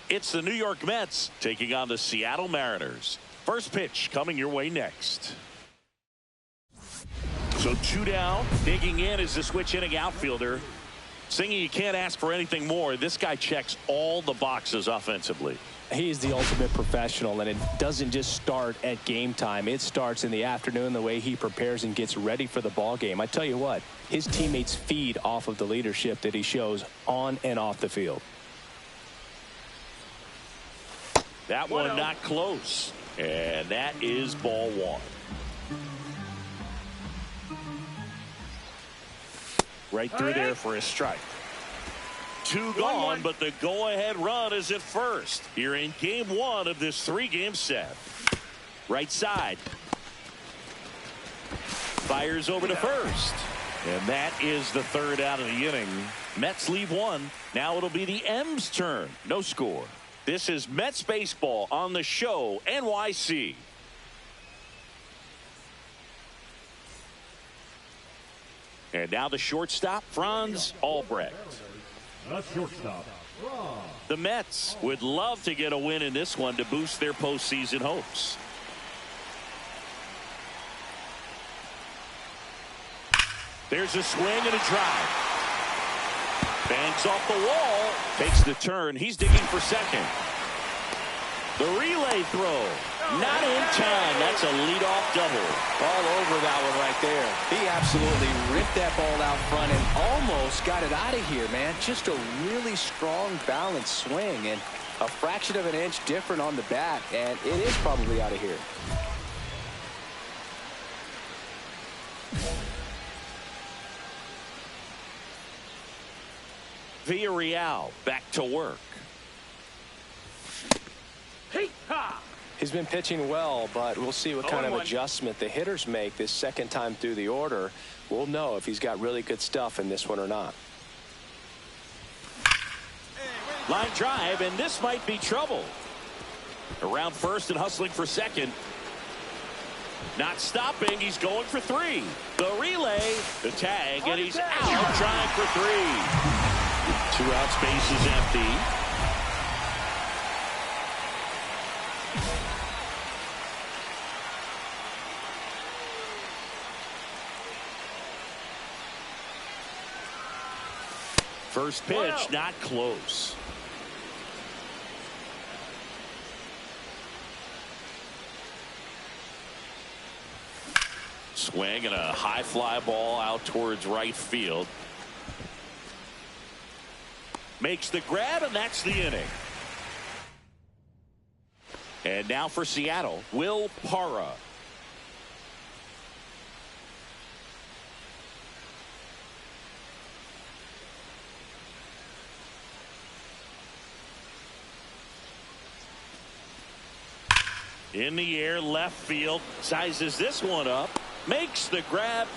It's the New York Mets taking on the Seattle Mariners. First pitch coming your way next. So 2 down. Digging in is the switch inning outfielder. Singing, you can't ask for anything more. This guy checks all the boxes offensively. He is the ultimate professional, and it doesn't just start at game time. It starts in the afternoon, the way he prepares and gets ready for the ball game. I tell you what, his teammates feed off of the leadership that he shows on and off the field. That one not close. And that is ball 1. Right through there for a strike. 2 gone, but the go-ahead run is at first here in game 1 of this 3-game set. Right side. Fires over to first. And that is the 3rd out of the inning. Mets leave 1. Now it'll be the M's turn. No score. This is Mets baseball on the show NYC. And now the shortstop, Franz Albrecht. The shortstop, Franz. The Mets would love to get a win in this one to boost their postseason hopes. There's a swing and a drive. Banks off the wall. Takes the turn. He's digging for second. The relay throw. Not in time. That's a leadoff double. All over that one right there. He absolutely ripped that ball out front and almost got it out of here, man. Just a really strong, balanced swing, and a fraction of an inch different on the bat, and it is probably out of here. Villarreal back to work. He's been pitching well, but we'll see what kind of adjustment the hitters make this second time through the order. We'll know if he's got really good stuff in this one or not. Line drive, and this might be trouble. Around first and hustling for second. Not stopping. He's going for 3. The relay, the tag, and he's out trying for 3. 2 out, space is empty. First pitch, not close. Swing and a high fly ball out towards right field. Makes the grab, and that's the inning. And now for Seattle, Will Parra. In the air, left field, sizes this one up, makes the grab,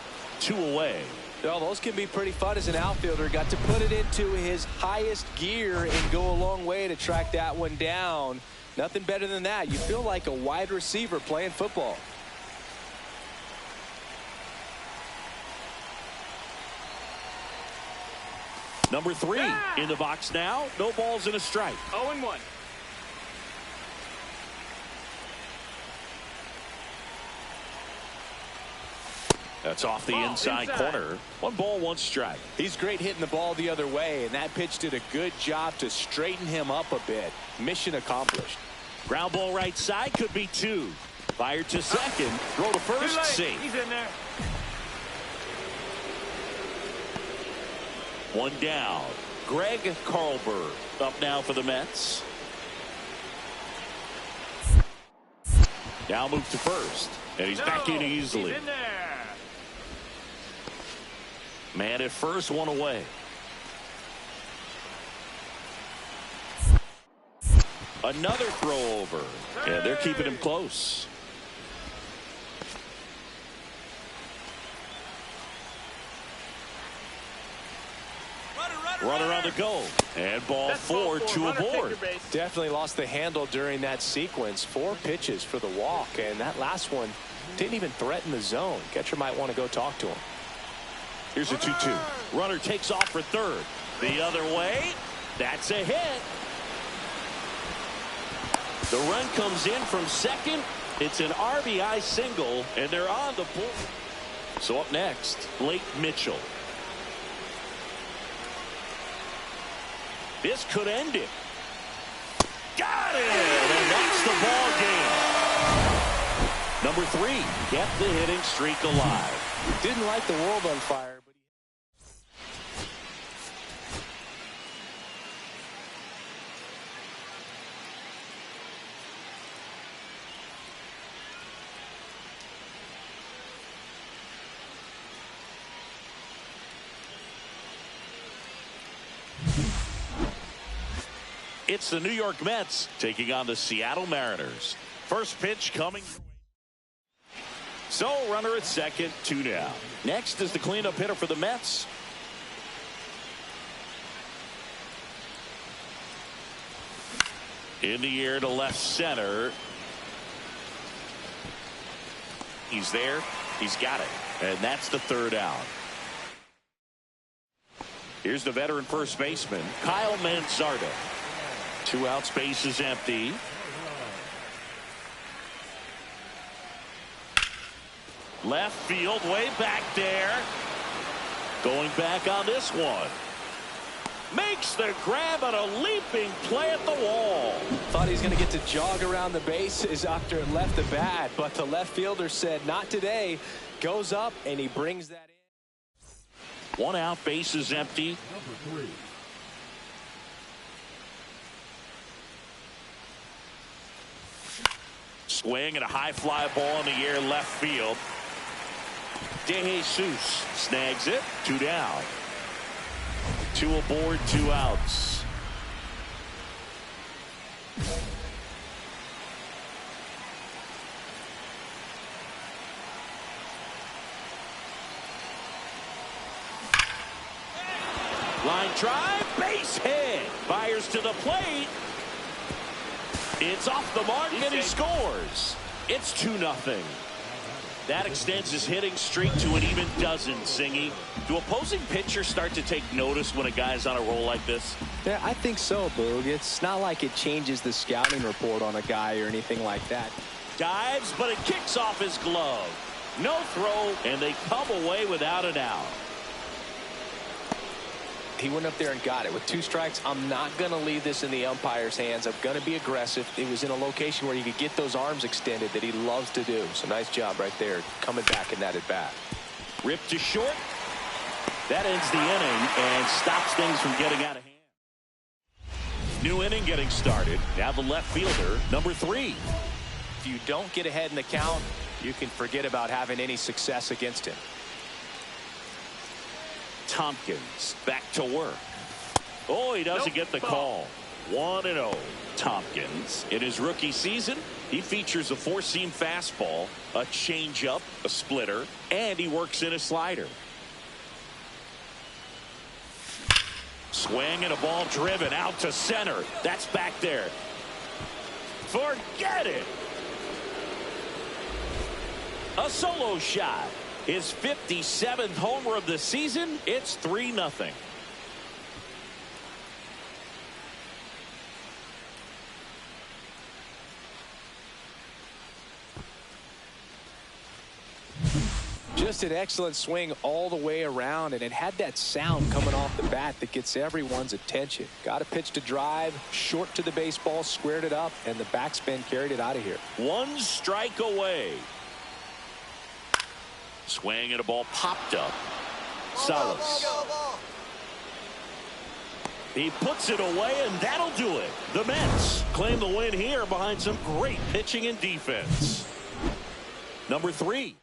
2 away. Well, those can be pretty fun as an outfielder. Got to put it into his highest gear and go a long way to track that one down. Nothing better than that. You feel like a wide receiver playing football. Number 3 in the box now. No balls and a strike. 0-1. That's off the inside corner. 1 ball, 1 strike. He's great hitting the ball the other way, and that pitch did a good job to straighten him up a bit. Mission accomplished. Ground ball right side, could be 2. Fired to second. Throw to first. Safe. He's in there. 1 down. Greg Carlberg up now for the Mets. Now move to first, and he's back in easily. He's in there. Man at first, 1 away. Another throw over, and they're keeping him close. Runner on the go, and ball 4, 2 aboard. Definitely lost the handle during that sequence. 4 pitches for the walk, and that last one didn't even threaten the zone. Catcher might want to go talk to him. Here's a 2-2. Runner takes off for third. The other way. That's a hit. The run comes in from second. It's an RBI single, and they're on the board. So up next, Blake Mitchell. This could end it. Got it! And that's the ball game. Number 3 kept the hitting streak alive. Didn't light the world on fire, but it's the New York Mets taking on the Seattle Mariners. First pitch coming. So runner at second, 2 down. Next is the cleanup hitter for the Mets. In the air to left center. He's there. He's got it. And that's the 3rd out. Here's the veteran first baseman, Kyle Manzardo. 2 outs, base is empty. Left field, way back there. Going back on this one. Makes the grab on a leaping play at the wall. thought he was going to get to jog around the bases after it left the bat, but the left fielder said not today. Goes up and he brings that in. 1 out, base is empty. Number 3. Swing and a high fly ball in the air left field. DeJesus snags it. 2 down. 2 aboard, 2 outs. Line drive, base hit. Fires to the plate. It's off the mark and he scores. It's 2-0. That extends his hitting streak to an even dozen, Singy. Do opposing pitchers start to take notice when a guy's on a roll like this? Yeah, I think so, Boog. It's not like it changes the scouting report on a guy or anything like that. Dives, but it kicks off his glove. No throw, and they come away without an out. He went up there and got it. With 2 strikes, I'm not going to leave this in the umpire's hands. I'm going to be aggressive. It was in a location where he could get those arms extended that he loves to do. So nice job right there, coming back in that at bat. Ripped to short. That ends the inning and stops things from getting out of hand. New inning getting started. Now the left fielder, number 3. If you don't get ahead in the count, you can forget about having any success against him. Tompkins back to work. Oh, he doesn't get the call. 1-0. Tompkins, in his rookie season, he features a 4-seam fastball, a changeup, a splitter, and he works in a slider. Swing and a ball driven out to center. That's back there. Forget it. A solo shot. His 57th homer of the season. It's 3-0. Just an excellent swing all the way around, and it had that sound coming off the bat that gets everyone's attention. Got a pitch to drive, short to the baseball, squared it up, and the backspin carried it out of here. 1 strike away. Swing and a ball popped up. Salas. He puts it away, and that'll do it. The Mets claim the win here behind some great pitching and defense. Number 3.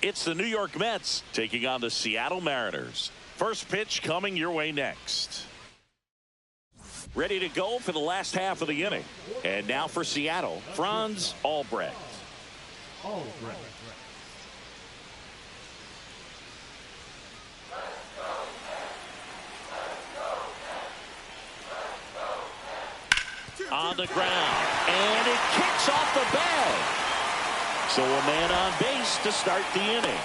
It's the New York Mets taking on the Seattle Mariners. First pitch coming your way next. Ready to go for the last half of the inning. And now for Seattle, Franz Albrecht. On the ground, and it kicks off the bag. So a man on base to start the inning.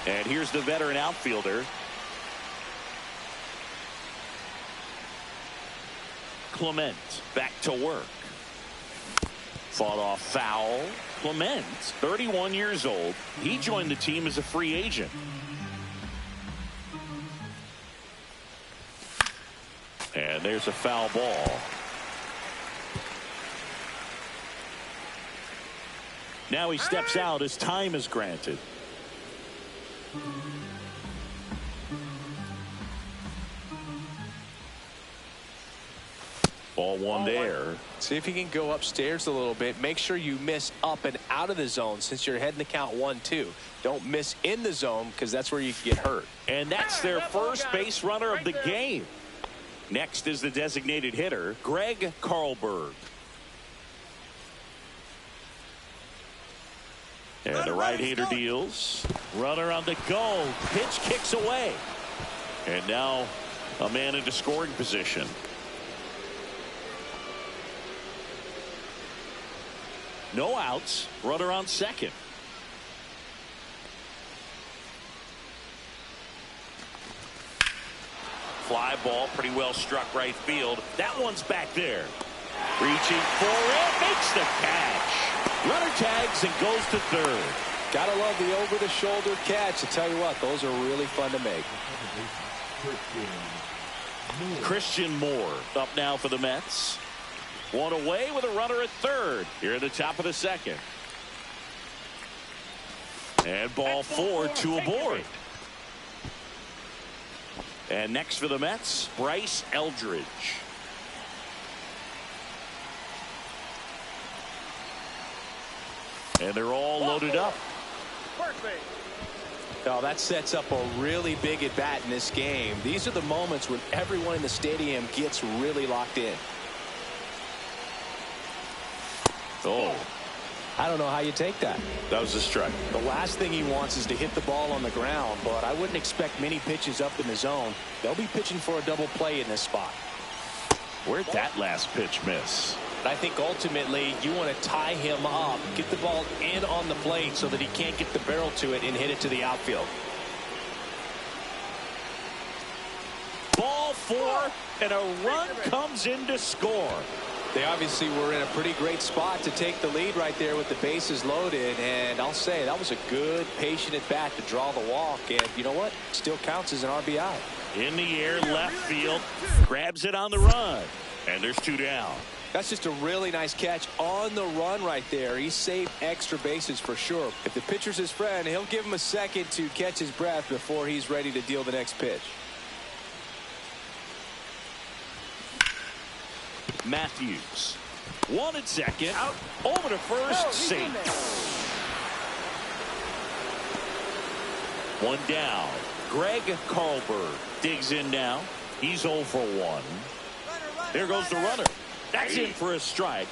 And here's the veteran outfielder. Clement back to work. Fought off foul. Clement, 31 years old. He joined the team as a free agent. And there's a foul ball. Now he steps out as time is granted. Ball 1 there. See if you can go upstairs a little bit. Make sure you miss up and out of the zone since you're heading the count 1-2. Don't miss in the zone because that's where you can get hurt. And that's their first base runner of the game. Next is the designated hitter, Greg Carlberg. And the right-hander deals. Runner on the go. Pitch kicks away. And now a man into scoring position. No outs. Runner on second. Fly ball, pretty well struck right field. That one's back there. Reaching for it, makes the catch. Runner tags and goes to third. Gotta love the over-the-shoulder catch. I tell you what, those are really fun to make. Christian Moore up now for the Mets. One away with a runner at third here at the top of the second. And ball 4, 2 aboard. And next for the Mets, Bryce Eldridge. And they're all loaded up. Oh, that sets up a really big at bat in this game. These are the moments when everyone in the stadium gets really locked in. Oh, I don't know how you take that. that was a strike. The last thing he wants is to hit the ball on the ground, but I wouldn't expect many pitches up in the zone. They'll be pitching for a double play in this spot. Where'd that last pitch miss? I think ultimately you want to tie him up, get the ball in on the plate so that he can't get the barrel to it and hit it to the outfield. Ball 4, and a run comes in to score. They obviously were in a pretty great spot to take the lead right there with the bases loaded, and I'll say that was a good, patient at bat to draw the walk, and you know what? Still counts as an RBI. In the air, left field, grabs it on the run, and there's 2 down. That's just a really nice catch on the run right there. He saved extra bases for sure. If the pitcher's his friend, he'll give him a second to catch his breath before he's ready to deal the next pitch. Matthews, 1 at second, out, over to first, safe. 1 down. Greg Carlberg digs in now. He's 0 for 1. There goes the runner. That's in for a strike.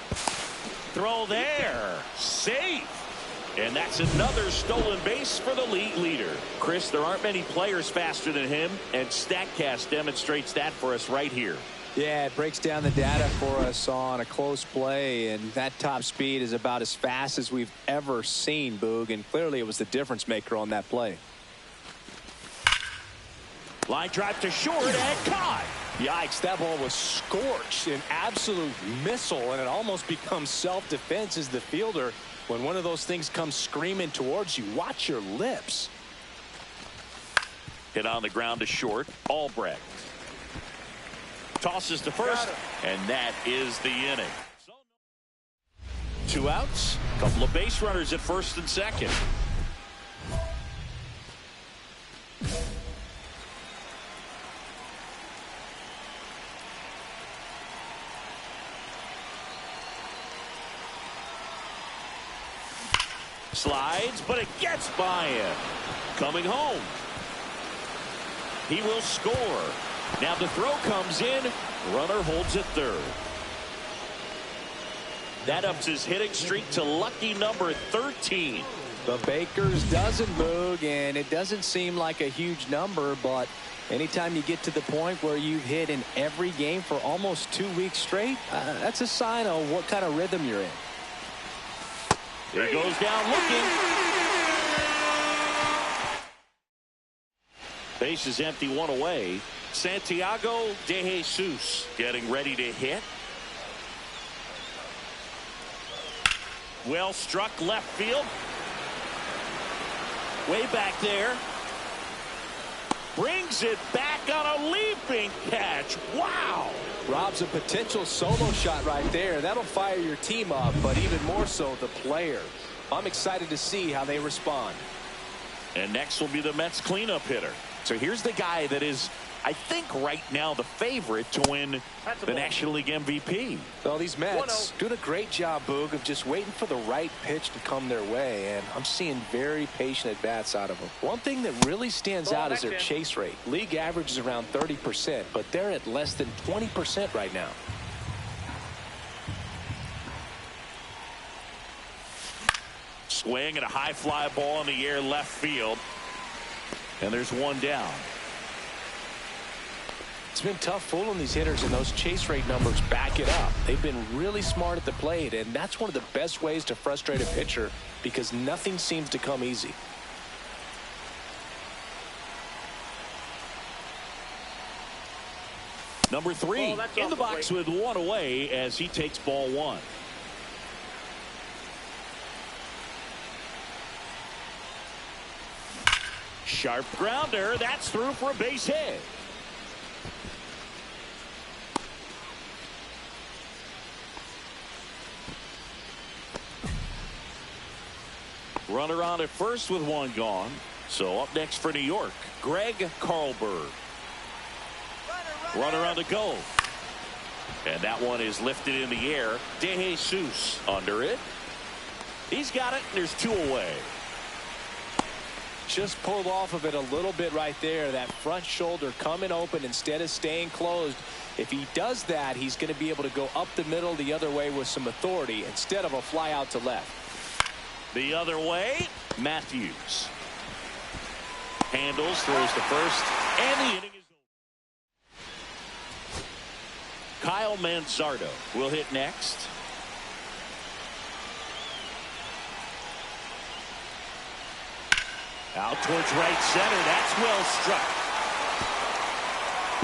Throw there. Safe. And that's another stolen base for the league leader. Chris, there aren't many players faster than him, and StatCast demonstrates that for us right here. Yeah, it breaks down the data for us on a close play, and that top speed is about as fast as we've ever seen, Boog, and clearly it was the difference maker on that play. Line drive to short and caught. Yikes, that ball was scorched, an absolute missile, and it almost becomes self-defense as the fielder. When one of those things comes screaming towards you, watch your lips. Hit on the ground to short. Albrecht tosses to first, and that is the inning. 2 outs, couple of base runners at first and second. Slides, but it gets by him. Coming home. He will score. Now the throw comes in. Runner holds at third. That ups his hitting streak to lucky number 13. The Baker's dozen, Boog, and it doesn't seem like a huge number, but anytime you get to the point where you've hit in every game for almost 2 weeks straight, that's a sign of what kind of rhythm you're in. He goes down looking. Base is empty, 1 away. Santiago De Jesus getting ready to hit. Well struck left field. Way back there. Brings it back on a leaping catch. Wow. Rob's a potential solo shot right there. That'll fire your team up, but even more so the player. I'm excited to see how they respond. And next will be the Mets cleanup hitter. So here's the guy that is, I think, right now the favorite to win the National League MVP. Well, these Mets doing a great job, Boog, of just waiting for the right pitch to come their way, and I'm seeing very patient at-bats out of them. One thing that really stands out is their chase rate. League average is around 30%, but they're at less than 20% right now. Swing and a high fly ball in the air left field. And there's 1 down. It's been tough fooling these hitters, and those chase rate numbers back it up. They've been really smart at the plate, and that's one of the best ways to frustrate a pitcher because nothing seems to come easy. Number 3 in the box with 1 away as he takes ball 1. Sharp grounder. That's through for a base hit. Runner on at first with one gone. So up next for New York, Greg Carlberg. Runner on to go. And that one is lifted in the air. DeJesus under it. He's got it. There's 2 away. Just pulled off of it a little bit right there. That front shoulder coming open instead of staying closed. If he does that, he's going to be able to go up the middle the other way with some authority instead of a fly out to left. The other way, Matthews. Handles, throws to first, and the inning is over. Kyle Manzardo will hit next. Out towards right center. That's well struck.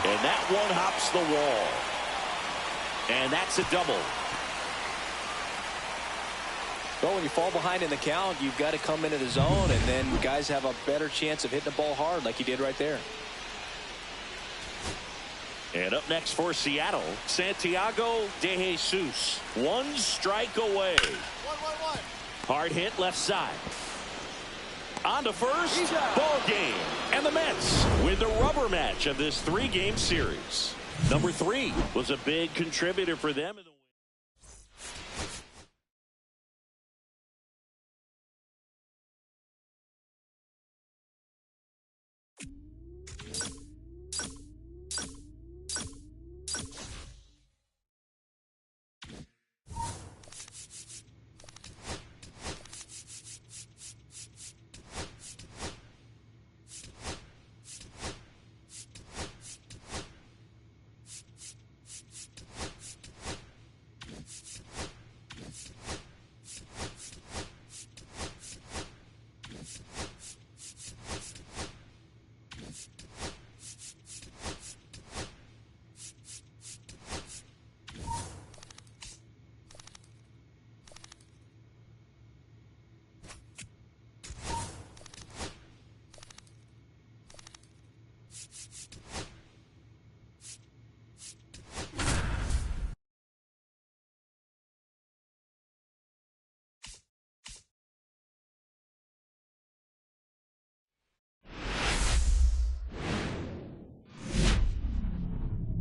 And that one hops the wall. And that's a double. Well, when you fall behind in the count, you've got to come into the zone, and then guys have a better chance of hitting the ball hard like he did right there. And up next for Seattle, Santiago DeJesus. 1 strike away. 1-1-1. Hard hit left side. On to first, ball game. And the Mets win the rubber match of this 3-game series. Number 3 was a big contributor for them in the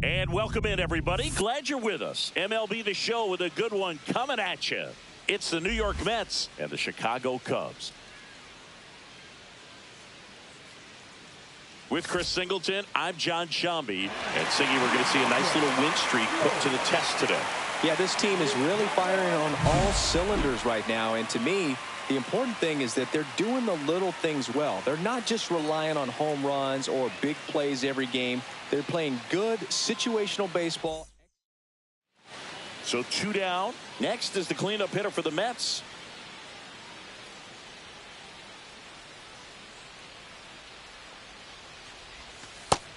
And welcome in, everybody. Glad you're with us. MLB The Show with a good one coming at you. It's the New York Mets and the Chicago Cubs. With Chris Singleton, I'm John Shambi. And Singy, we're going to see a nice little win streak put to the test today. Yeah, this team is really firing on all cylinders right now. And to me, the important thing is that they're doing the little things well. They're not just relying on home runs or big plays every game. They're playing good situational baseball. So 2 down. Next is the cleanup hitter for the Mets.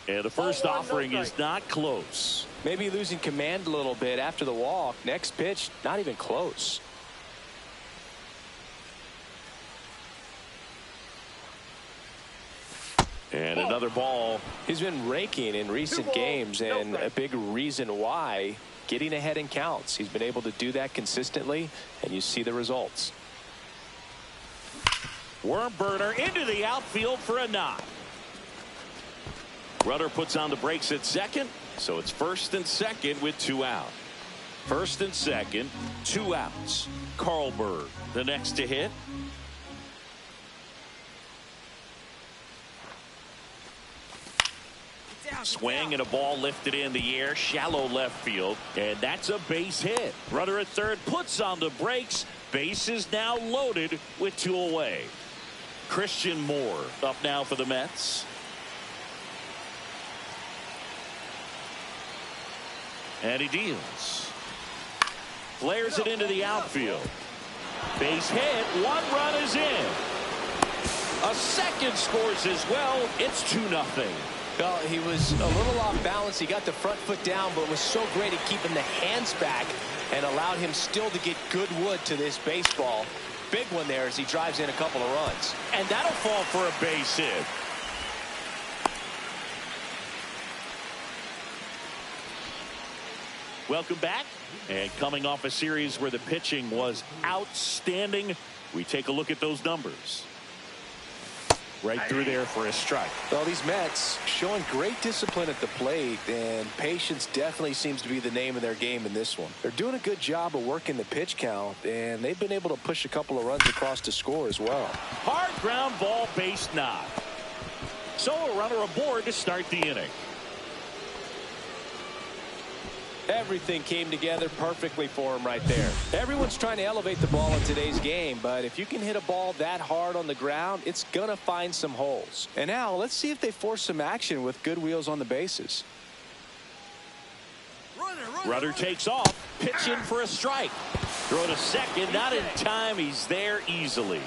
And the first offering is not close. Maybe losing command a little bit after the walk. Next pitch, not even close. And another ball. He's been raking in recent games, and a big reason why, getting ahead in counts. He's been able to do that consistently, and you see the results. Worm burner into the outfield for a knock. Runner puts on the brakes at second, so it's first and second with 2 out. First and second, 2 outs. Carlberg, the next to hit. Swing and a ball lifted in the air, shallow left field, and that's a base hit. Runner at third puts on the brakes. Base is now loaded with 2 away. Christian Moore up now for the Mets. And he deals. Flares it into the outfield. Base hit. 1 run is in. A second scores as well. It's 2-0. Well, he was a little off balance. He got the front foot down, but was so great at keeping the hands back and allowed him still to get good wood to this baseball. Big one there as he drives in a couple of runs. And that'll fall for a base hit. Welcome back. And coming off a series where the pitching was outstanding, We take a look at those numbers. Right through there for a strike. Well, these Mets showing great discipline at the plate, and patience definitely seems to be the name of their game in this one. They're doing a good job of working the pitch count, and they've been able to push a couple of runs across to score as well. Hard ground ball, base knock. So a runner aboard to start the inning. Everything came together perfectly for him right there. Everyone's trying to elevate the ball in today's game, but if you can hit a ball that hard on the ground, it's going to find some holes. And now let's see if they force some action with good wheels on the bases. Runner takes off. Pitch in for a strike. Throw to second. Not in time. He's there easily.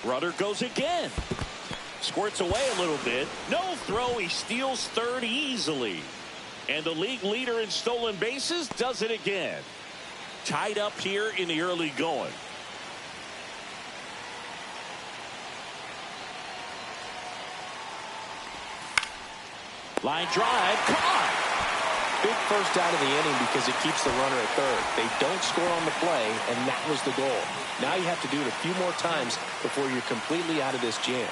Runner goes again. Squirts away a little bit. No throw. He steals third easily. And the league leader in stolen bases does it again. Tied up here in the early going. Line drive. Caught. Big first out of the inning because it keeps the runner at third. They don't score on the play, and that was the goal. Now you have to do it a few more times before you're completely out of this jam.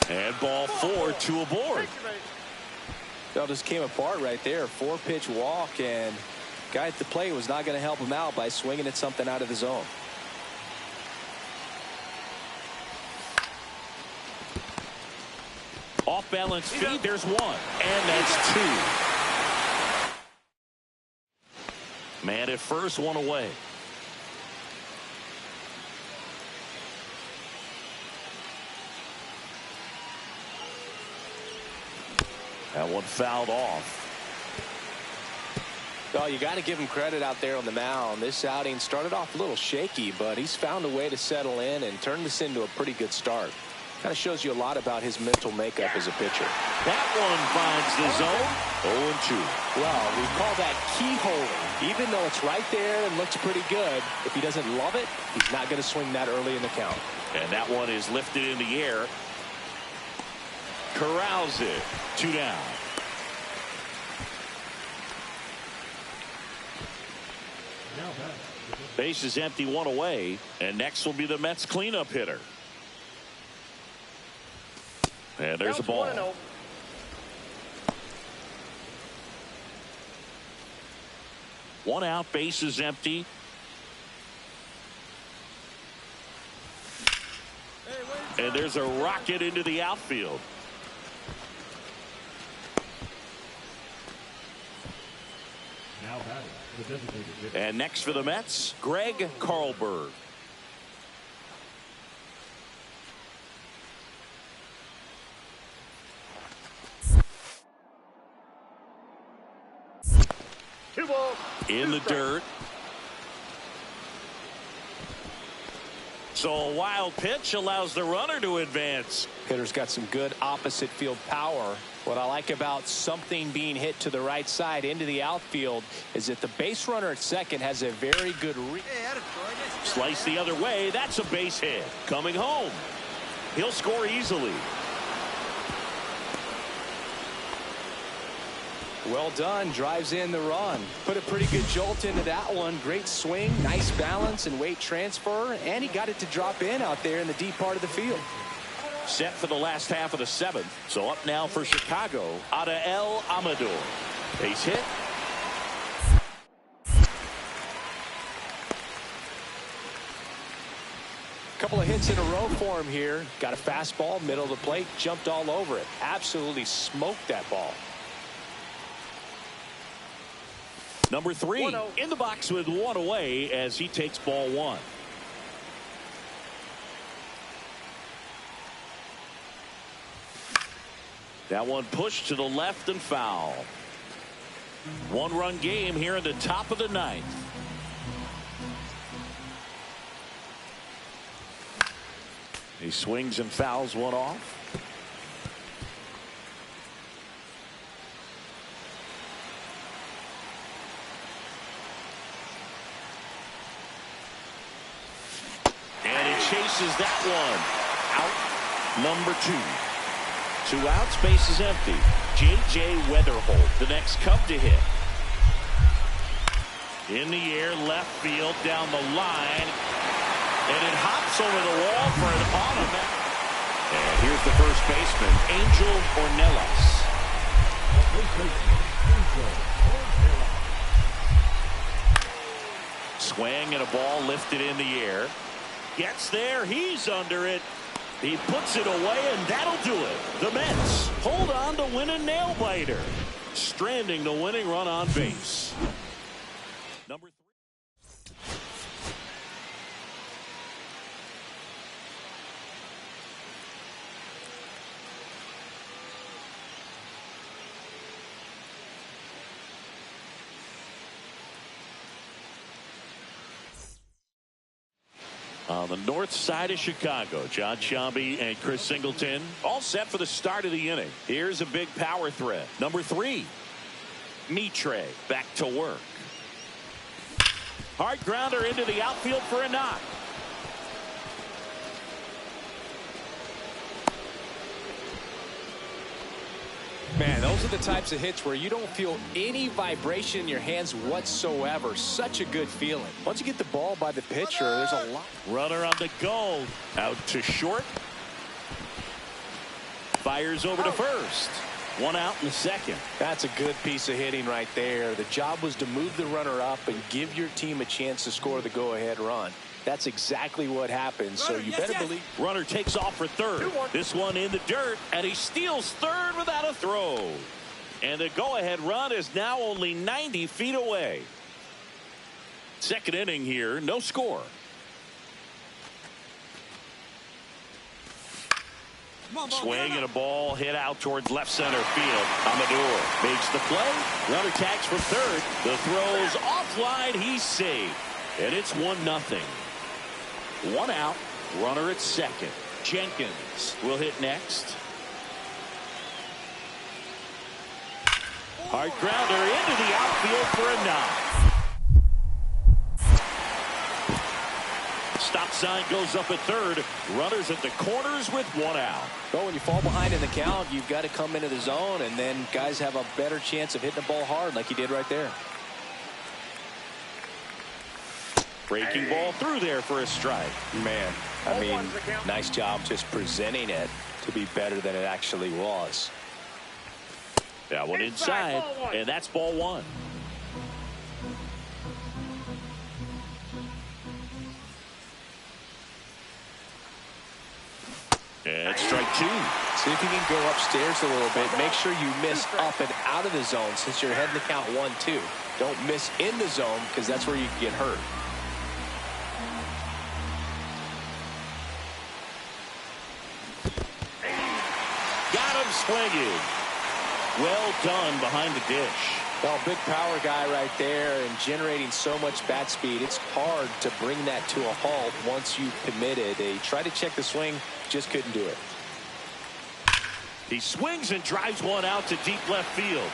And ball 4, 2 aboard. Well, just came apart right there. 4-pitch walk, and guy at the plate was not going to help him out by swinging at something out of the zone. Off balance feed, there's one. And that's 2. Man at first, one away. That one fouled off. Well, you got to give him credit out there on the mound. This outing started off a little shaky, but he's found a way to settle in and turn this into a pretty good start. Kind of shows you a lot about his mental makeup as a pitcher. That one finds the zone. 0-2. Well, we call that keyholing. Even though it's right there and looks pretty good, if he doesn't love it, he's not going to swing that early in the count. And that one is lifted in the air. Corrals it. 2 down. Base is empty, 1 away. And next will be the Mets cleanup hitter. And there's a ball. 1-0. One out, base is empty. And there's a rocket into the outfield. Now batting, the designated hitter. And next for the Mets, Greg Carlberg. In the dirt. So a wild pitch allows the runner to advance. Hitter's got some good opposite field power. What I like about something being hit to the right side into the outfield is that the base runner at second has a very good read. Slice the other way. That's a base hit. Coming home. He'll score easily. Well done. Drives in the run. Put a pretty good jolt into that one. Great swing, nice balance and weight transfer, and he got it to drop in out there in the deep part of the field. Set for the last half of the 7th. So up now for Chicago, Adael Amador. Base hit. Couple of hits in a row for him here. Got a fastball, middle of the plate, jumped all over it. Absolutely smoked that ball. Number 3 1-0. in the box with 1 away as he takes ball 1. That one pushed to the left and foul. 1-run game here in the top of the 9th. He swings and fouls one off. misses that one. Out number 2. 2 outs, base is empty. J.J. Weatherholt, the next Cub to hit. In the air, left field, down the line. And it hops over the wall for an auto. And here's the first baseman, Angel Ornelas. Swing and a ball lifted in the air. Gets there, he's under it. He puts it away, and that'll do it. The Mets hold on to win a nail-biter, stranding the winning run on base. Number 3. On the north side of Chicago, John Sciambi and Chris Singleton all set for the start of the inning. Here's a big power threat. Number 3, Mitre back to work. Hard grounder into the outfield for a knock. Man, those are the types of hits where you don't feel any vibration in your hands whatsoever. Such a good feeling. Once you get the ball by the pitcher, there's a lot. Runner on the go. Out to short. Fires over to first. 1 out in the second. That's a good piece of hitting right there. The job was to move the runner up and give your team a chance to score the go-ahead run. That's exactly what happened, so you better believe. Runner takes off for third. This one in the dirt, and he steals third without a throw. And the go-ahead run is now only 90 feet away. Second inning here, no score. Swing and a ball hit out towards left center field. Amador makes the play. Runner tags for third. The throw's offline. He's safe. And it's 1-0. 1 out. Runner at second. Jenkins will hit next. Hard grounder into the outfield for a knock. Stop sign goes up at third. Runners at the corners with 1 out. Well, when you fall behind in the count, you've got to come into the zone, and then guys have a better chance of hitting the ball hard like he did right there. Breaking ball through there for a strike. Man, I mean, nice job just presenting it to be better than it actually was. That one inside, and that's ball 1. And strike 2. See if you can go upstairs a little bit. Make sure you miss up and out of the zone since you're heading to count 1-2. Don't miss in the zone because that's where you can get hurt. Got him swinging. Well done behind the dish. Well, big power guy right there and generating so much bat speed. It's hard to bring that to a halt once you commit it. They tried to check the swing, just couldn't do it. He swings and drives one out to deep left field.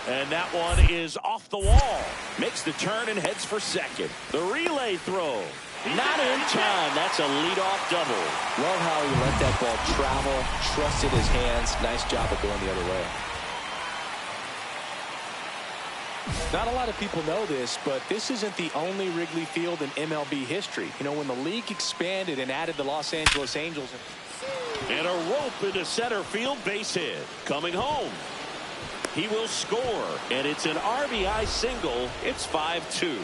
And that one is off the wall. Makes the turn and heads for second. The relay throw. Not in time. That's a leadoff double. Love how he let that ball travel, trusted his hands. Nice job of going the other way. Not a lot of people know this, but this isn't the only Wrigley Field in MLB history. You know, when the league expanded and added the Los Angeles Angels. And a rope into center field, base hit. Coming home. He will score, and it's an RBI single. It's 5-2.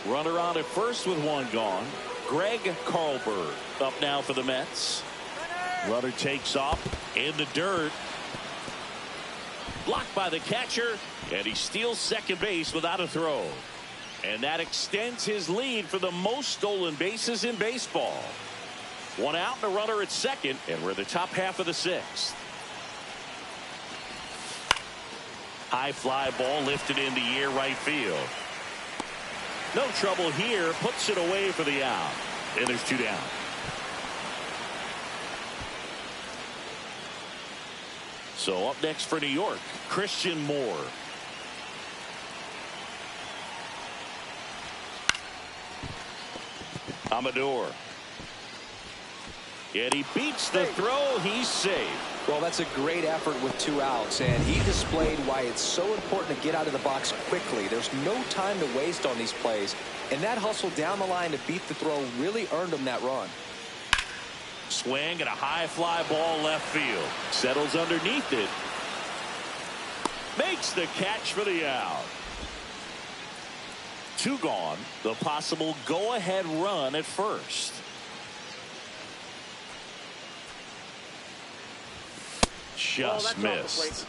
Runner on at first with one gone. Greg Carlberg up now for the Mets. Runner takes off in the dirt. Blocked by the catcher, and he steals second base without a throw. And that extends his lead for the most stolen bases in baseball. One out and a runner at second, and we're the top half of the sixth. High fly ball lifted in the air right field. No trouble here, puts it away for the out. And there's 2 down. So up next for New York, Christian Moore. Amador And he beats the throw. He's safe. Well, that's a great effort with 2 outs, and he displayed why it's so important to get out of the box quickly. There's no time to waste on these plays, and that hustle down the line to beat the throw really earned him that run. Swing and a high fly ball left field. Settles underneath it. Makes the catch for the out. 2 gone. The possible go-ahead run at first. Just missed.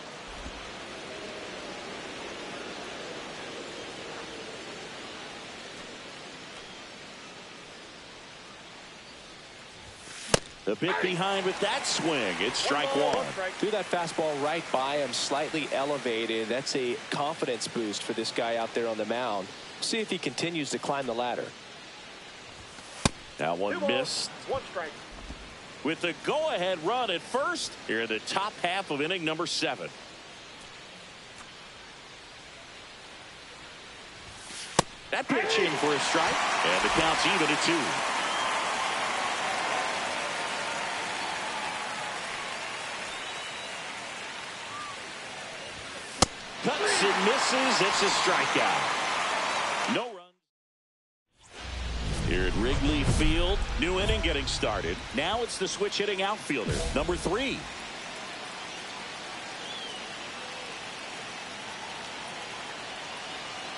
The pick behind with that swing. It's strike 1. Threw that fastball right by him, slightly elevated. That's a confidence boost for this guy out there on the mound. See if he continues to climb the ladder. That one missed. 1 strike. With the go-ahead run at first, here in the top half of inning number 7. That pitch in for a strike, and the count's even at 2. Cuts and misses. It's a strikeout. No run. Here at Wrigley Field, new inning getting started. Now it's the switch hitting outfielder, number 3.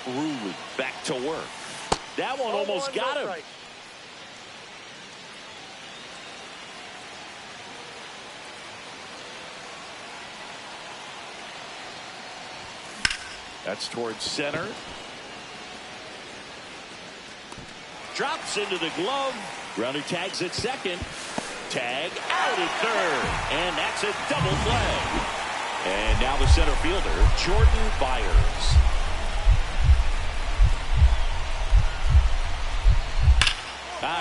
Rude back to work. That one almost got him. That's towards center. Drops into the glove. Runner tags at second. Tag out at third. And that's a double play. And now the center fielder, Jordan Byers.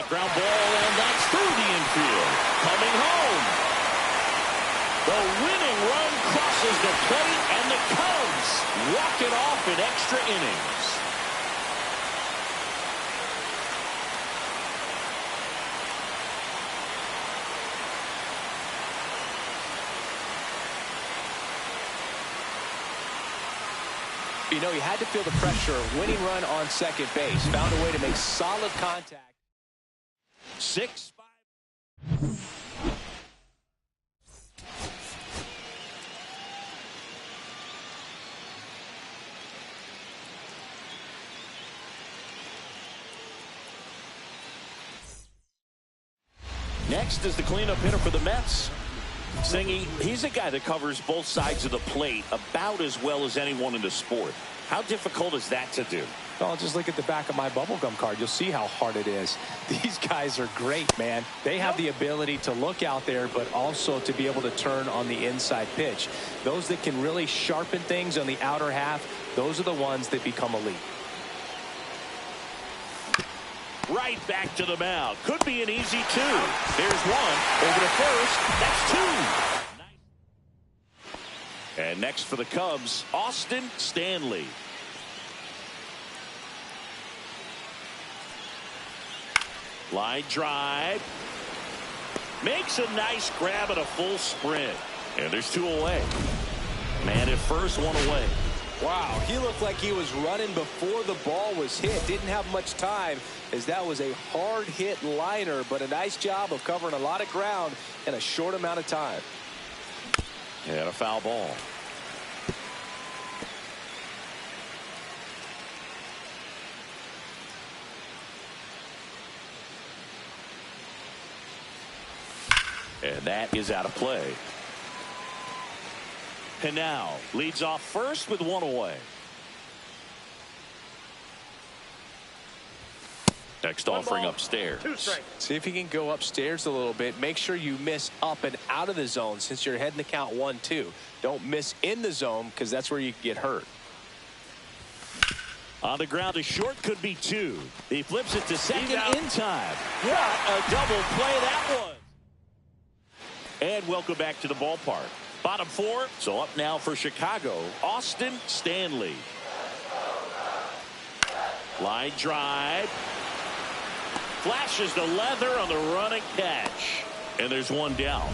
Ground ball, and that's through the infield. Coming home. The winning run crosses the plate, and the Cubs walk it off in extra innings. You know, he had to feel the pressure. Winning run on second base. Found a way to make solid contact. 6-5. Next is the cleanup hitter for the Mets. Singy, he's a guy that covers both sides of the plate about as well as anyone in the sport. How difficult is that to do? Well, just look at the back of my bubblegum card. You'll see how hard it is. These guys are great, man. They have the ability to look out there, but also to be able to turn on the inside pitch. Those that can really sharpen things on the outer half, those are the ones that become elite. Right back to the mound. Could be an easy 2. There's 1. Over to first. That's 2. And next for the Cubs, Austin Stanley. Line drive. Makes a nice grab and a full sprint. And there's 2 away. Man at first, 1 away. Wow, he looked like he was running before the ball was hit. Didn't have much time, as that was a hard hit liner, but a nice job of covering a lot of ground in a short amount of time. And a foul ball. And that is out of play. And now leads off first with 1 away. Next offering upstairs. See if you can go upstairs a little bit. Make sure you miss up and out of the zone since you're heading to count 1-2. Don't miss in the zone, because that's where you get hurt. On the ground to short, could be 2. He flips it to second in time. What a double play that was. And welcome back to the ballpark. Bottom 4, so up now for Chicago, Austin Stanley. Line drive. Flashes the leather on the running catch. And there's one down.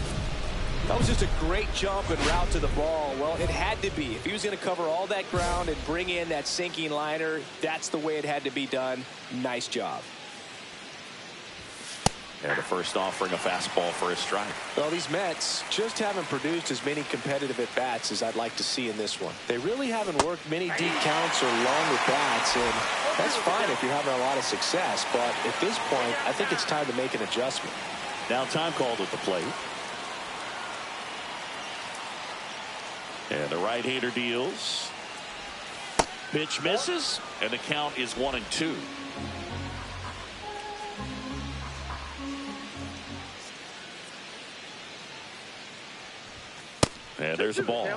That was just a great jump and route to the ball. Well, it had to be. If he was going to cover all that ground and bring in that sinking liner, that's the way it had to be done. Nice job. And the first offering a fastball for a strike. Well, these Mets just haven't produced as many competitive at-bats as I'd like to see in this one. They really haven't worked many deep counts or long at-bats, and that's fine if you're having a lot of success. But at this point, I think it's time to make an adjustment. Now time called at the plate. And the right-hander deals. Pitch misses, and the count is 1-2. And there's a ball.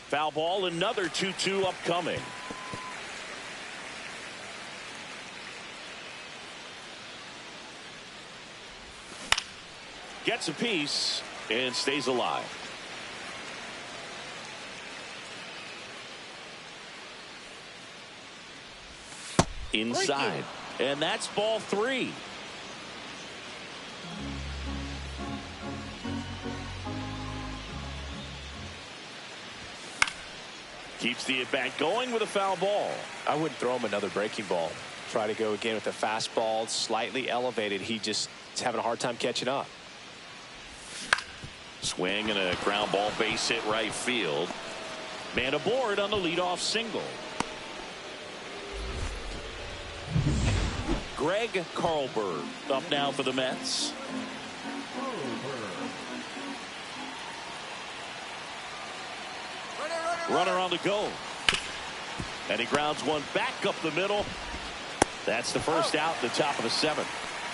Foul ball, another 2-2 upcoming. Gets a piece and stays alive. Inside. And that's ball 3. Keeps the at-bat going with a foul ball. I wouldn't throw him another breaking ball. Try to go again with a fastball, slightly elevated. He just is having a hard time catching up. Swing and a ground ball, base hit right field. Man aboard on the leadoff single. Greg Carlberg up now for the Mets. Runner on the go. And he grounds one back up the middle. That's the first out, the top of the 7th.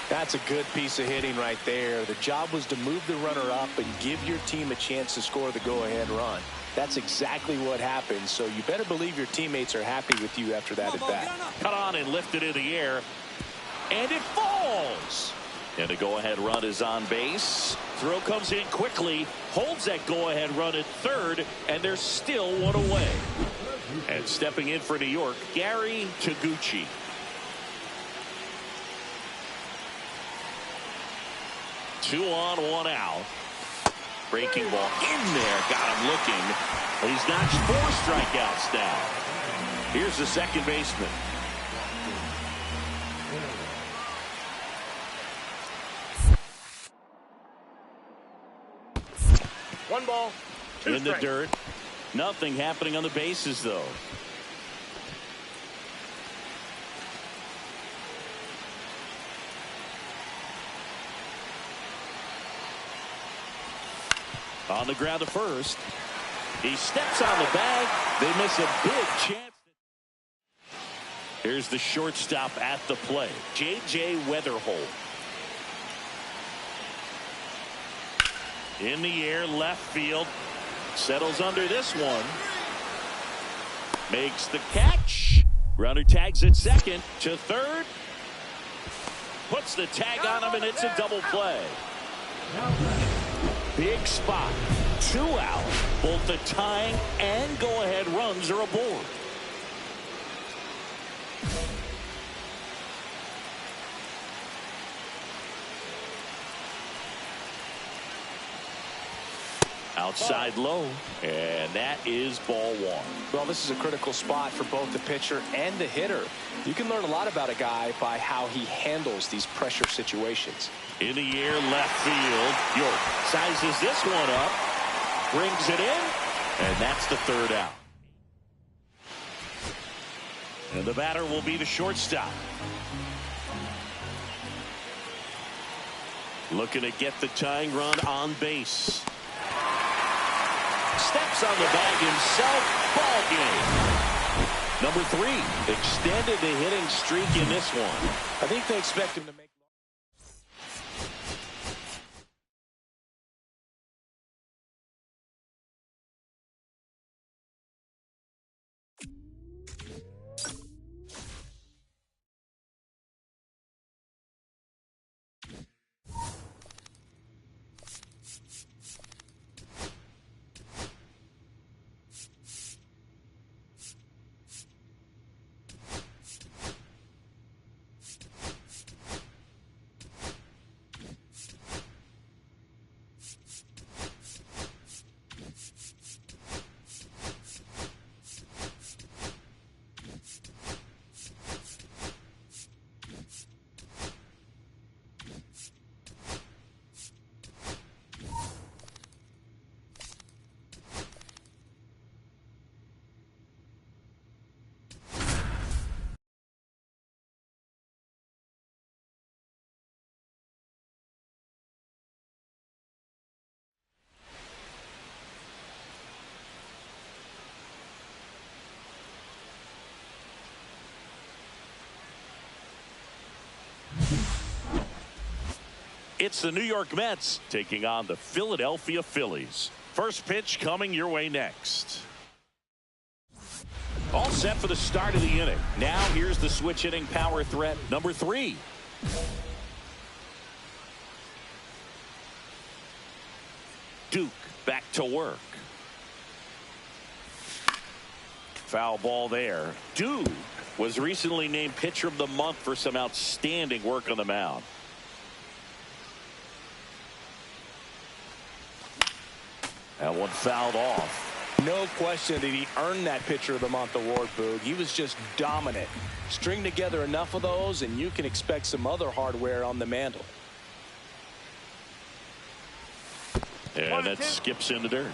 That's a good piece of hitting right there. The job was to move the runner up and give your team a chance to score the go-ahead run. That's exactly what happened, so you better believe your teammates are happy with you after that at-bat. Cut on and lifted in the air. And it falls. And the go-ahead run is on base. Throw comes in quickly, holds that go-ahead run at third, and there's still one away. And stepping in for New York, Gary Taguchi. Two on, one out. Breaking ball in there. Got him looking. He's notched 4 strikeouts now. Here's the second baseman. One ball, two In the strikes. dirt. Nothing happening on the bases, though. On the ground to first. He steps on the bag. They miss a big chance. Here's the shortstop at the plate, J.J. Weatherholt. In the air, left field. Settles under this one. Makes the catch. Runner tags at second to third. Puts the tag on him, and it's a double play. Big spot. 2 out. Both the tying and go-ahead runs are aboard. Outside low, and that is ball 1. Well, this is a critical spot for both the pitcher and the hitter. You can learn a lot about a guy by how he handles these pressure situations. In the air, left field. York sizes this one up, brings it in, and that's the third out. And the batter will be the shortstop. Looking to get the tying run on base. Steps on the bag himself. Ball game. Number 3 extended the hitting streak in this one. I think they expect him to make It's the New York Mets taking on the Philadelphia Phillies. First pitch coming your way next. All set for the start of the inning. Now here's the switch hitting power threat number 3. Duke back to work. Foul ball there. Duke was recently named pitcher of the month for some outstanding work on the mound. That one fouled off. No question that he earned that pitcher of the month award, Boog. He was just dominant. String together enough of those and you can expect some other hardware on the mantle. And that skips in the dirt.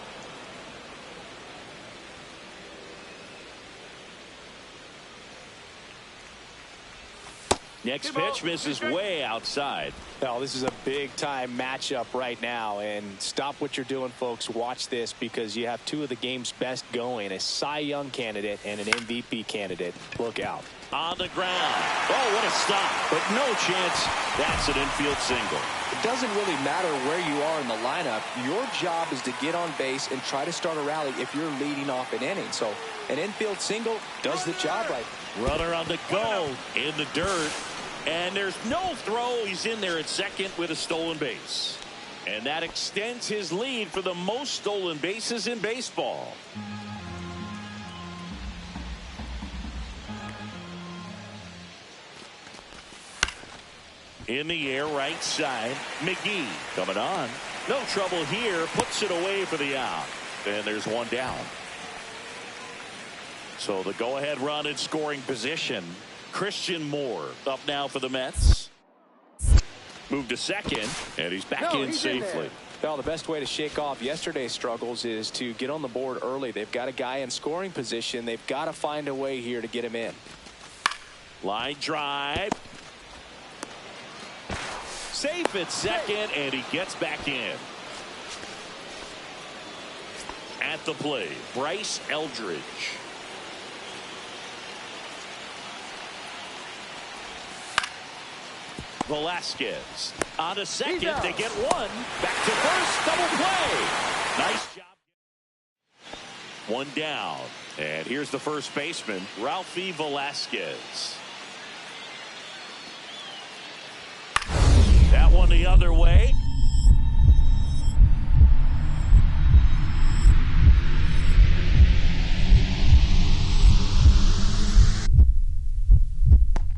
Next pitch misses way outside. Now, this is a big-time matchup right now, and stop what you're doing, folks. Watch this because you have two of the game's best going, a Cy Young candidate and an MVP candidate. Look out. On the ground. Oh, what a stop. But no chance. That's an infield single. It doesn't really matter where you are in the lineup. Your job is to get on base and try to start a rally if you're leading off an inning. So an infield single does the job right. Runner on the go in the dirt. And there's no throw. He's in there at second with a stolen base. And that extends his lead for the most stolen bases in baseball. In the air, right side. McGee coming on. No trouble here. Puts it away for the out. And there's one down. So the go-ahead run in scoring position. Christian Moore up now for the Mets. Moved to second, and he's back in safely. Well, the best way to shake off yesterday's struggles is to get on the board early. They've got a guy in scoring position. They've got to find a way here to get him in. Line drive. Safe at second, and he gets back in. At the plate, Bryce Eldridge. Velasquez on a second. They get one. Back to first. Double play. Nice job. One down. And here's the first baseman, Ralphie Velasquez. That one the other way.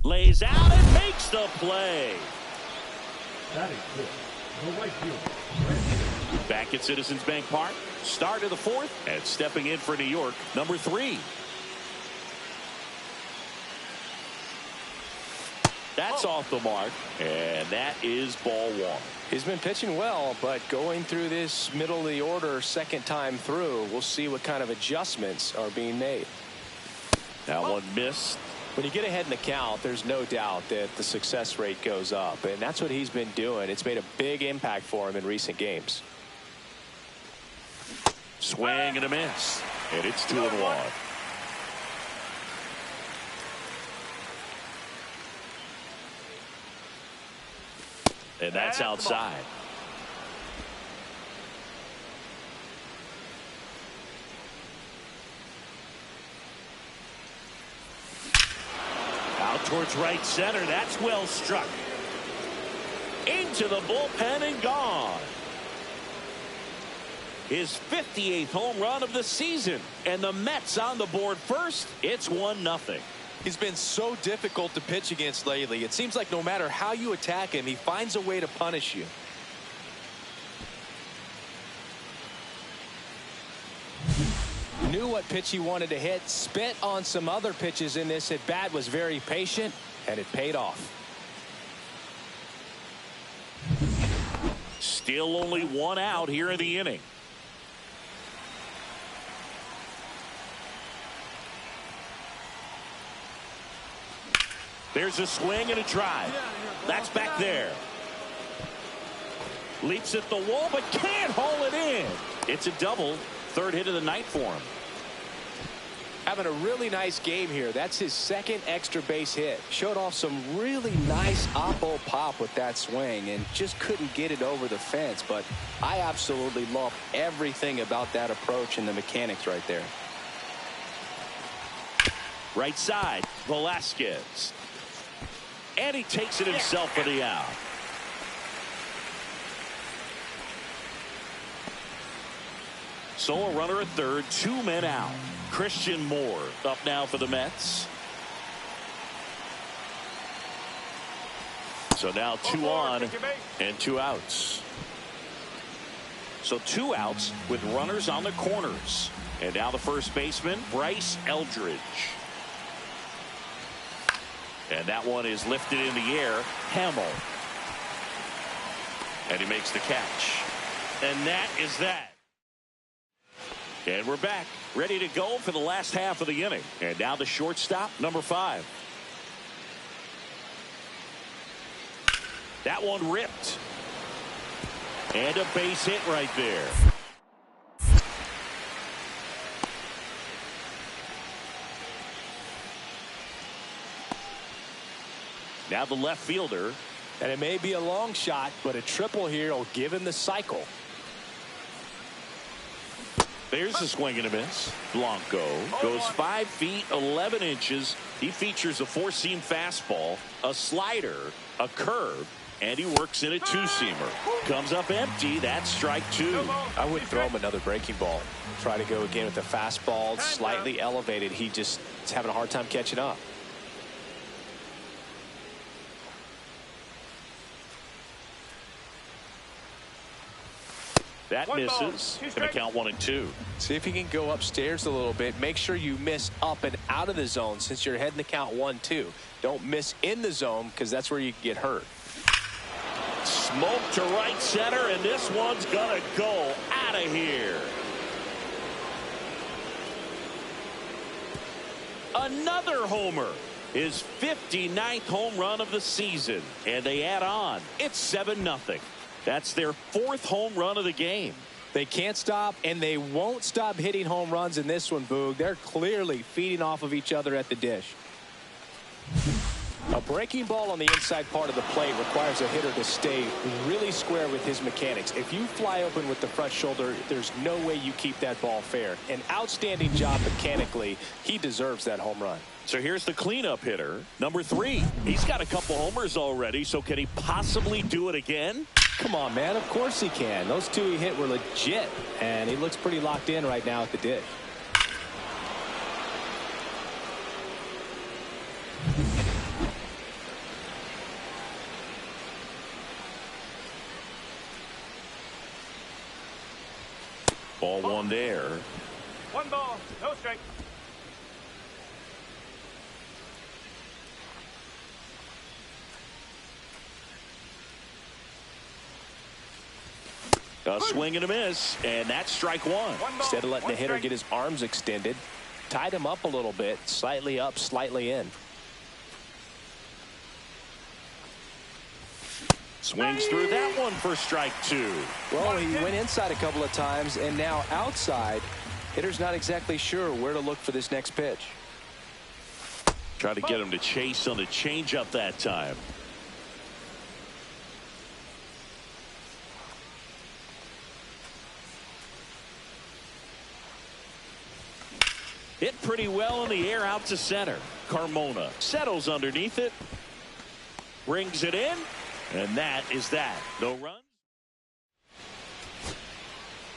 Lays out and makes the play. That is good. The right field. Back at Citizens Bank Park. Start of the fourth. And stepping in for New York, number 3. That's off the mark. And that is ball 1. He's been pitching well, but going through this middle of the order second time through, we'll see what kind of adjustments are being made. That one missed. When you get ahead in the count, there's no doubt that the success rate goes up, and that's what he's been doing. It's made a big impact for him in recent games. Swing and a miss, and it's 2-1. And that's outside. Out towards right center. That's well struck. Into the bullpen and gone. His 58th home run of the season. And the Mets on the board first. It's 1-0. He's been so difficult to pitch against lately. It seems like no matter how you attack him, he finds a way to punish you. Knew what pitch he wanted to hit, spit on some other pitches in this at bat, was very patient, and it paid off. Still only one out here in the inning. There's a swing and a drive. That's back there. Leaps at the wall, but can't haul it in. It's a double. Third hit of the night for him. Having a really nice game here. That's his second extra base hit. Showed off some really nice oppo pop with that swing and just couldn't get it over the fence. But I absolutely love everything about that approach and the mechanics right there. Right side, Velasquez. And he takes it himself for the out. So a runner at third, 2 men out. Christian Moore up now for the Mets. So now 2 on and 2 outs. So 2 outs with runners on the corners. And now the first baseman, Bryce Eldridge. And that one is lifted in the air. Hamill. And he makes the catch. And that is that. And we're back, ready to go for the last half of the inning. And now the shortstop, number 5. That one ripped. And a base hit right there. Now the left fielder. And it may be a long shot, but a triple here will give him the cycle. There's a swing and a miss. Blanco goes 5 feet 11 inches. He features a 4-seam fastball, a slider, a curve, and he works in a 2-seamer. Comes up empty. That's strike 2. I would throw him another breaking ball. Try to go again with the fastball, slightly elevated. He just is having a hard time catching up. That misses. Going to count 1 and 2. See if you can go upstairs a little bit. Make sure you miss up and out of the zone since you're heading to count 1-2. Don't miss in the zone because that's where you can get hurt. Smoke to right center, and this one's going to go out of here. Another homer. His 59th home run of the season. And they add on. It's 7-0. That's their 4th home run of the game. They can't stop, and they won't stop hitting home runs in this one, Boog. They're clearly feeding off of each other at the dish. A breaking ball on the inside part of the plate requires a hitter to stay really square with his mechanics. If you fly open with the front shoulder, there's no way you keep that ball fair. An outstanding job mechanically. He deserves that home run. So here's the cleanup hitter, number 3. He's got a couple homers already, so can he possibly do it again? Come on, man. Of course he can. Those 2 he hit were legit, and he looks pretty locked in right now at the dish. Ball 1 there. 1 ball, no strike. A swing and a miss, and that's strike 1. Instead of letting the hitter get his arms extended, tied him up a little bit, slightly up, slightly in. Swings through that one for strike 2. Well, he went inside a couple of times, and now outside. Hitter's not exactly sure where to look for this next pitch. Try to get him to chase on the changeup that time. Hit pretty well in the air out to center. Carmona settles underneath it. Brings it in. And that is that. No runs.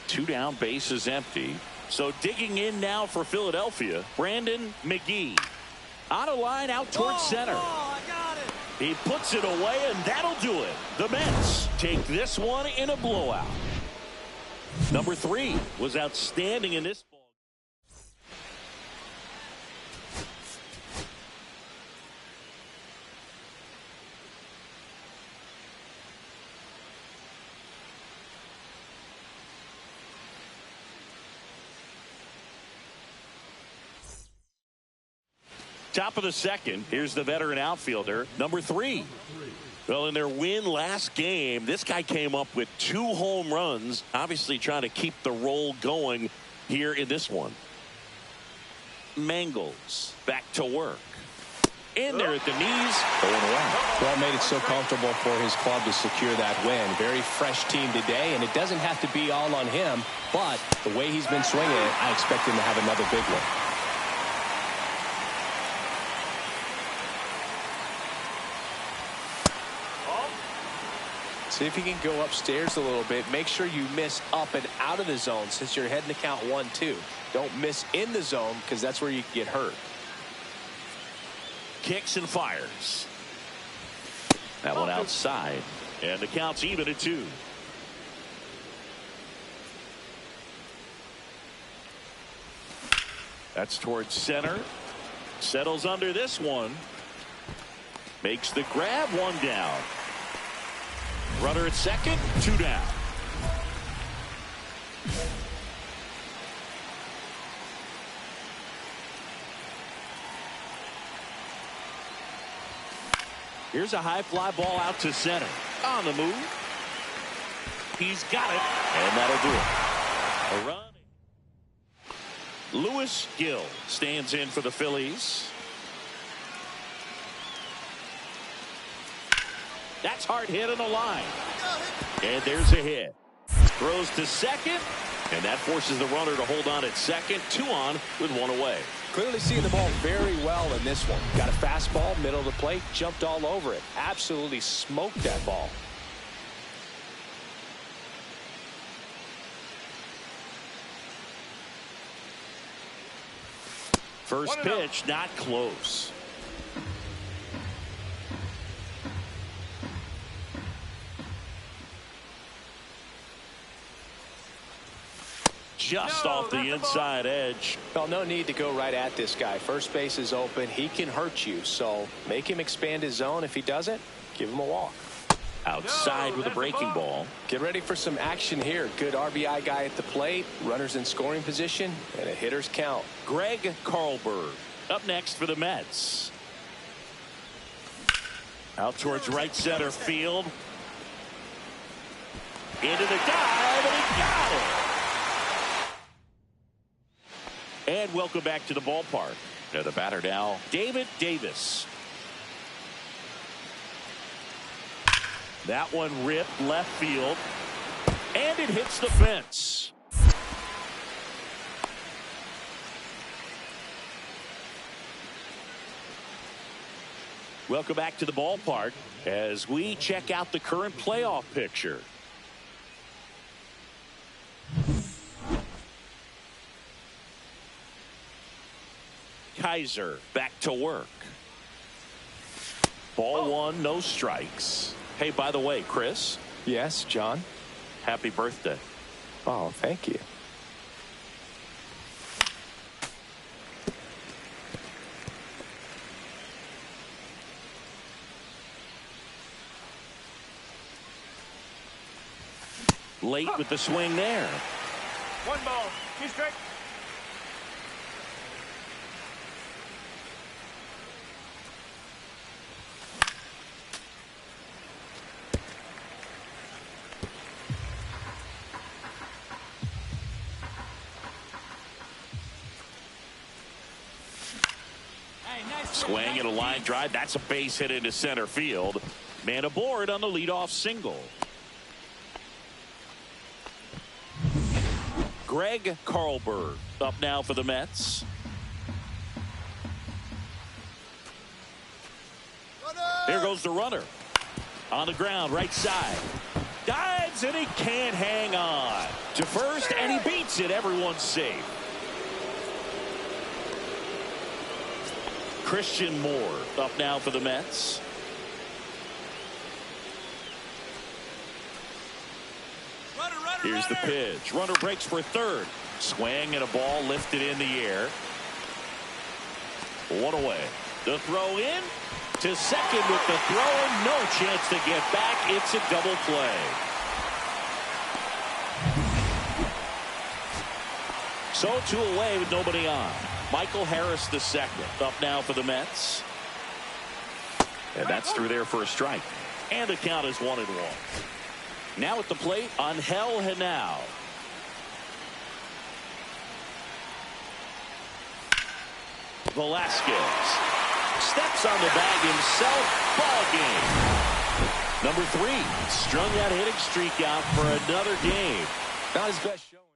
2 down, bases empty. So digging in now for Philadelphia, Brandon McGee. On a line out towards center. He puts it away, and that'll do it. The Mets take this one in a blowout. Number 3 was outstanding in this ball. Top of the second, here's the veteran outfielder, number 3. Well, in their win last game, this guy came up with 2 home runs, obviously trying to keep the roll going here in this one. Mangles back to work. In there at the knees, going away. Well, made it so comfortable for his club to secure that win. Very fresh team today, and it doesn't have to be all on him, but the way he's been swinging it, I expect him to have another big one. See if you can go upstairs a little bit. Make sure you miss up and out of the zone since you're heading to count 1-2. Don't miss in the zone because that's where you can get hurt. Kicks and fires. That one outside. And the count's even at 2. That's towards center. Settles under this one. Makes the grab, 1 down. Runner at second, 2 down. Here's a high fly ball out to center. On the move. He's got it. And that'll do it. A run. Lewis Gill stands in for the Phillies. That's hard hit on the line. And there's a hit. Throws to second. And that forces the runner to hold on at second. 2 on with 1 away. Clearly seeing the ball very well in this one. Got a fastball, middle of the plate, jumped all over it. Absolutely smoked that ball. First pitch, not close. Just off the inside edge. Well, no need to go right at this guy. First base is open. He can hurt you. So make him expand his zone. If he doesn't, give him a walk. Outside with a breaking ball. Get ready for some action here. Good RBI guy at the plate. Runners in scoring position. And a hitter's count. Greg Carlberg up next for the Mets. Out towards right center field. Into the dive, and he got it. And welcome back to the ballpark. Now the batter now, David Davis. That one ripped left field. And it hits the fence. Welcome back to the ballpark as we check out the current playoff picture. Kaiser back to work. Ball 1, no strikes. Hey, by the way, Chris. Yes, John. Happy birthday. Oh, thank you. Late with the swing there. 1 ball, 2 strikes. Swing and a line drive. That's a base hit into center field. Man aboard on the leadoff single. Greg Carlberg up now for the Mets. Here goes the runner. On the ground, right side. Dives, and he can't hang on. To first, and he beats it. Everyone's safe. Christian Moore up now for the Mets. Here's the pitch. Runner breaks for third. Swing and a ball lifted in the air. 1 away. The throw in to second with the throw. No chance to get back. It's a double play. So 2 away with nobody on. Michael Harris the second up now for the Mets. And that's through there for a strike. And the count is 1-1. Now at the plate, Angel Henao. Velasquez steps on the bag himself. Ball game. Number 3 strung that hitting streak out for another game. Not his best showing.